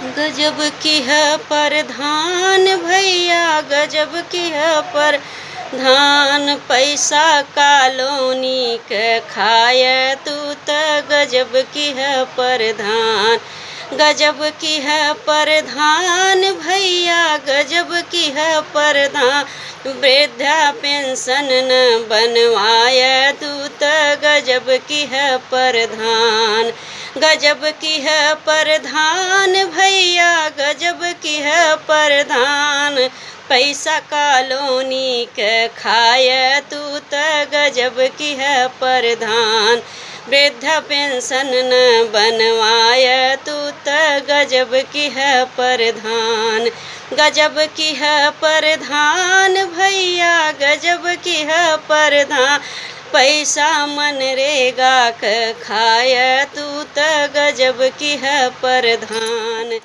गजब की है प्रधान भैया, गजब की है प्रधान। पैसा कॉलोनी के खाय तू त गजब की है प्रधान। गजब की है प्रधान भैया, गजब की है प्रधान। वृद्धा पेंशन न बनवाय तू त गजब की है प्रधान। गजब की है प्रधान भैया, गजब की है प्रधान। पैसा कॉलोनी के खाय तू त गजब की है प्रधान। वृद्धा पेंशन न बनवाय तू त गजब की है प्रधान। गजब की है प्रधान भैया, गजब की है प्रधान। पैसा मनरेगा के खाय तू त गजब की है प्रधान।